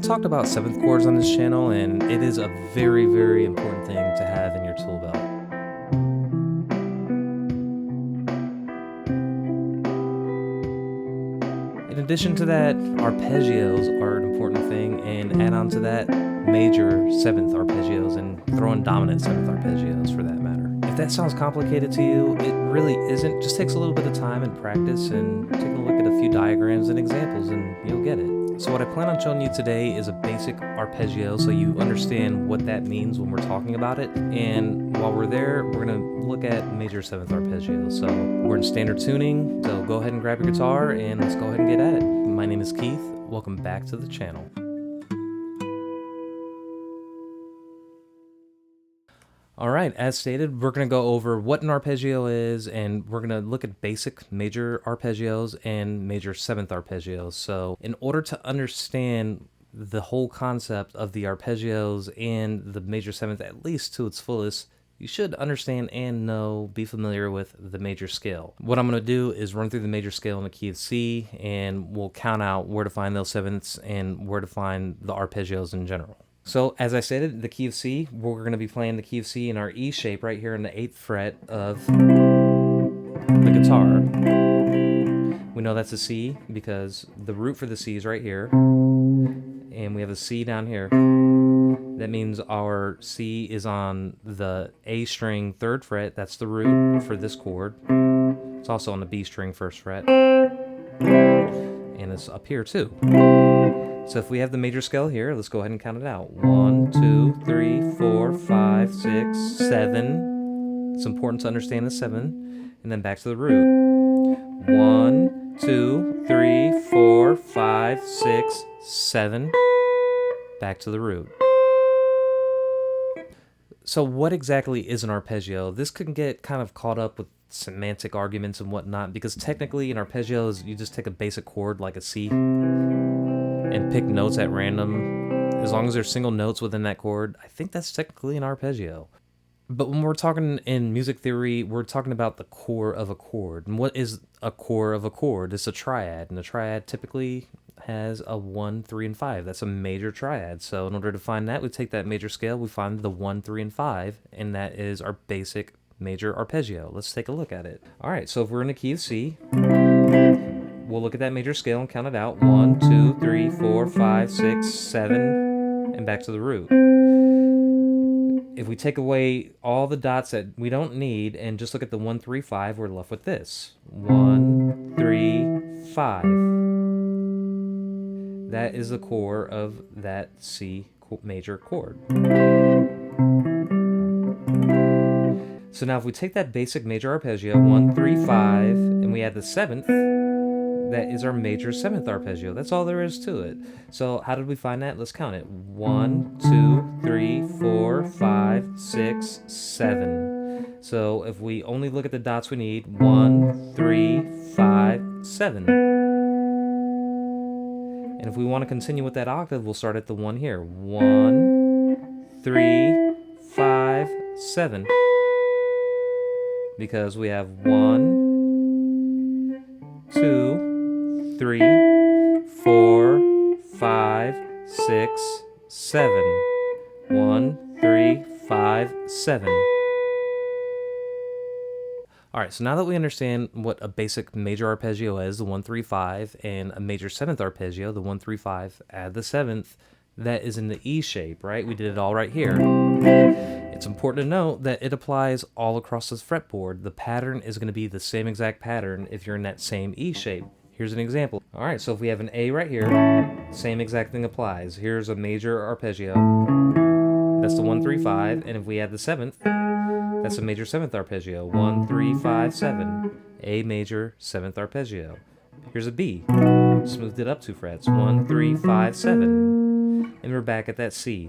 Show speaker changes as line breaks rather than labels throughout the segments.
talked about seventh chords on this channel, and it is a very, very important thing to have in your tool belt. In addition to that, arpeggios are an important thing, and add on to that major seventh arpeggios and throw in dominant seventh arpeggios for that matter. If that sounds complicated to you, it really isn't. Just takes a little bit of time and practice and taking a look at a few diagrams and examples and you'll get it. So what I plan on showing you today is a basic arpeggio so you understand what that means when we're talking about it. And while we're there, we're going to look at major seventh arpeggios. So we're in standard tuning, so go ahead and grab your guitar and let's go ahead and get at it. My name is Keith. Welcome back to the channel. Alright, as stated, we're going to go over what an arpeggio is, and we're going to look at basic major arpeggios and major seventh arpeggios. So in order to understand the whole concept of the arpeggios and the major seventh, at least to its fullest, you should understand and be familiar with the major scale. What I'm going to do is run through the major scale in the key of C, and we'll count out where to find those sevenths and where to find the arpeggios in general. So, as I stated, the key of C, we're going to be playing the key of C in our E shape right here in the 8th fret of the guitar. We know that's a C because the root for the C is right here, and we have a C down here. That means our C is on the A string 3rd fret, that's the root for this chord. It's also on the B string 1st fret, and it's up here too. So if we have the major scale here, let's go ahead and count it out. 1, 2, 3, 4, 5, 6, 7. It's important to understand the 7. And then back to the root. 1, 2, 3, 4, 5, 6, 7. Back to the root. So what exactly is an arpeggio? This can get kind of caught up with semantic arguments and whatnot, because technically an arpeggio is you just take a basic chord like a C and pick notes at random. As long as there's single notes within that chord, I think that's technically an arpeggio. But when we're talking in music theory, we're talking about the core of a chord. And what is a core of a chord? It's a triad, and a triad typically has a 1, 3, and 5. That's a major triad. So in order to find that, we take that major scale, we find the 1, 3, and 5, and that is our basic major arpeggio. Let's take a look at it. All right, so if we're in the key of C, we'll look at that major scale and count it out. 1, 2, 3, 4, 5, 6, 7, and back to the root. If we take away all the dots that we don't need and just look at the 1, 3, 5, we're left with this. 1, 3, 5. That is the core of that C major chord. So now if we take that basic major arpeggio, 1, 3, 5, and we add the 7th, that is our major 7th arpeggio. That's all there is to it. So how did we find that? Let's count it. 1, 2, 3, 4, 5, 6, 7. So if we only look at the dots we need, 1, 3, 5, 7. And if we want to continue with that octave, we'll start at the 1 here. 1, 3, 5, 7. Because we have 1, 2, 3, 4, 5, 6, 7. 1, 3, 5, 7. Alright, so now that we understand what a basic major arpeggio is, the 1, 3, 5, and a major 7th arpeggio, the 1, 3, 5, add the 7th, that is in the E shape, right? We did it all right here. It's important to note that it applies all across this fretboard. The pattern is going to be the same exact pattern if you're in that same E shape. Here's an example. Alright, so if we have an A right here, same exact thing applies. Here's a major arpeggio. That's the 1, 3, 5, and if we add the 7th, that's a major 7th arpeggio. 1, 3, 5, 7. A major 7th arpeggio. Here's a B. Smoothed it up 2 frets. 1, 3, 5, 7. And we're back at that C.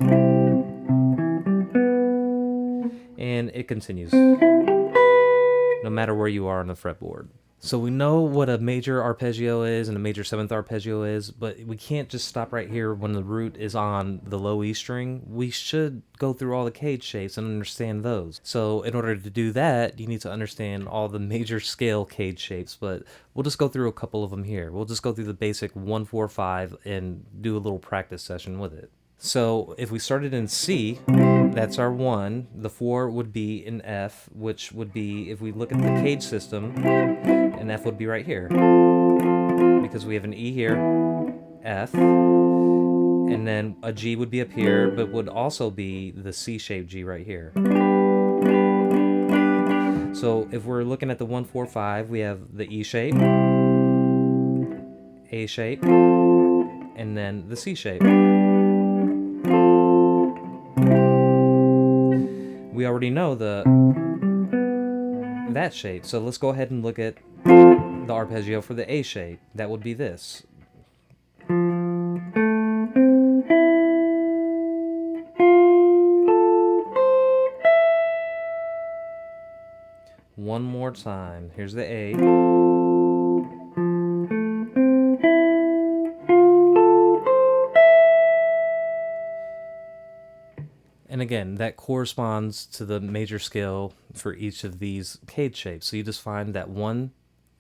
And it continues, no matter where you are on the fretboard. So we know what a major arpeggio is and a major seventh arpeggio is, but we can't just stop right here when the root is on the low E string. We should go through all the cage shapes and understand those. So in order to do that, you need to understand all the major scale cage shapes, but we'll just go through a couple of them here. We'll just go through the basic 1, 4, 5 and do a little practice session with it. So if we started in C, that's our 1. The 4 would be in F, which would be, if we look at the cage system, an F would be right here. Because we have an E here, F, and then a G would be up here, but would also be the C-shaped G right here. So if we're looking at the 1, 4, 5, we have the E shape, A shape, and then the C shape. We already know that shape, so let's go ahead and look at the arpeggio for the A shape. That would be this. One more time. Here's the A. And again, that corresponds to the major scale for each of these cage shapes. So you just find that 1,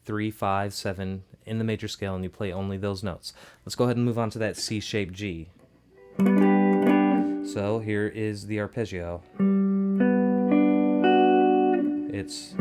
3, 5, 7 in the major scale and you play only those notes. Let's go ahead and move on to that C-shaped G. So here is the arpeggio. It's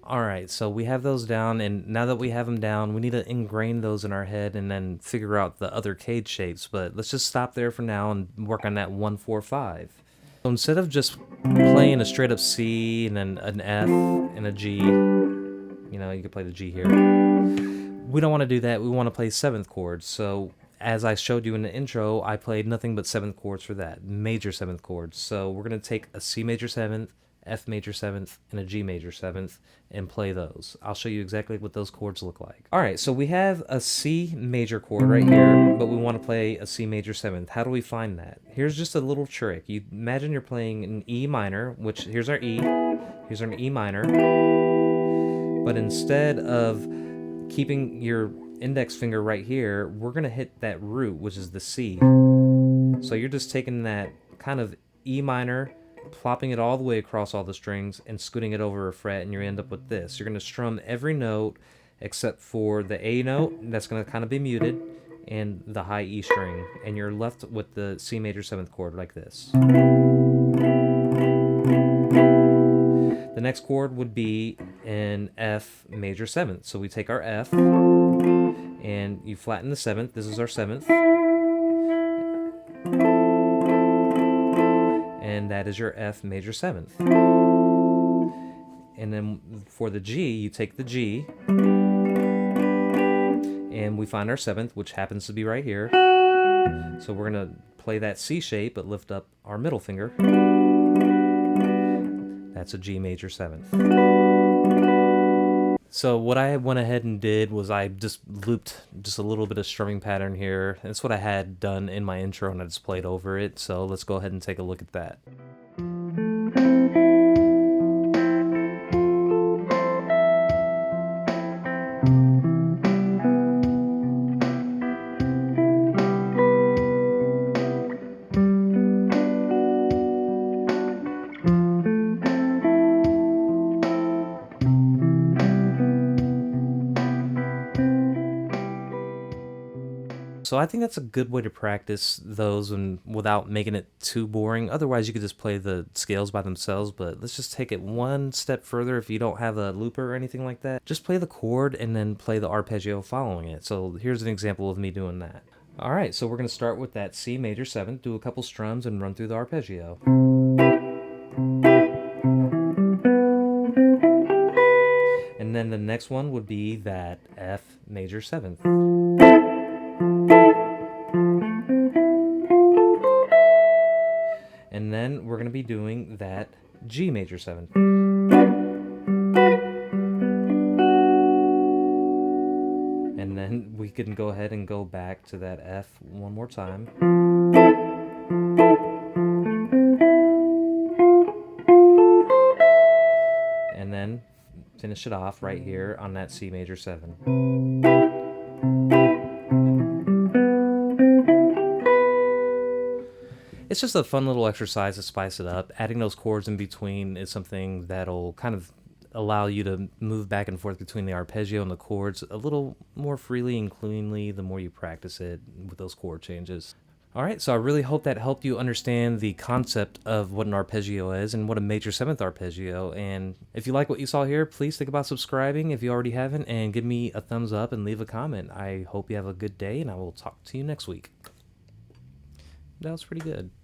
Alright, so we have those down, and now that we have them down, we need to ingrain those in our head and then figure out the other cage shapes, but let's just stop there for now and work on that 1, 4, 5. So instead of just playing a straight up C and then an F and a G, you know, you could play the G here. We don't want to do that, we want to play 7th chords, so as I showed you in the intro, I played nothing but 7th chords for that, major 7th chords. So we're going to take a C major 7th, F major 7th, and a G major 7th, and play those. I'll show you exactly what those chords look like. Alright, so we have a C major chord right here, but we want to play a C major 7th. How do we find that? Here's just a little trick. You imagine you're playing an E minor, which here's our E, here's our E minor, but instead of keeping your index finger right here, we're going to hit that root, which is the C. So you're just taking that kind of E minor, plopping it all the way across all the strings and scooting it over a fret, and you end up with this. You're going to strum every note except for the A note, that's going to kind of be muted, and the high E string, and you're left with the C major 7th chord like this. The next chord would be an F major 7th. So we take our F and you flatten the 7th. This is our 7th. And that is your F major 7th. And then for the G, you take the G and we find our 7th, which happens to be right here. So we're going to play that C shape but lift up our middle finger. That's a G major 7th. So what I went ahead and did was I just looped just a little bit of strumming pattern here. That's what I had done in my intro and I just played over it. So let's go ahead and take a look at that. So I think that's a good way to practice those and without making it too boring. Otherwise, you could just play the scales by themselves, but let's just take it one step further. If you don't have a looper or anything like that, just play the chord and then play the arpeggio following it. So here's an example of me doing that. All right, so we're going to start with that C major 7th, do a couple strums and run through the arpeggio. And then the next one would be that F major 7th. And then we're going to be doing that G major 7th. And then we can go ahead and go back to that F one more time. And then finish it off right here on that C major 7. It's just a fun little exercise to spice it up. Adding those chords in between is something that'll kind of allow you to move back and forth between the arpeggio and the chords a little more freely and cleanly the more you practice it with those chord changes. All right, so I really hope that helped you understand the concept of what an arpeggio is and what a major 7th arpeggio. And if you like what you saw here, please think about subscribing if you already haven't, and give me a thumbs up and leave a comment. I hope you have a good day, and I will talk to you next week. That was pretty good.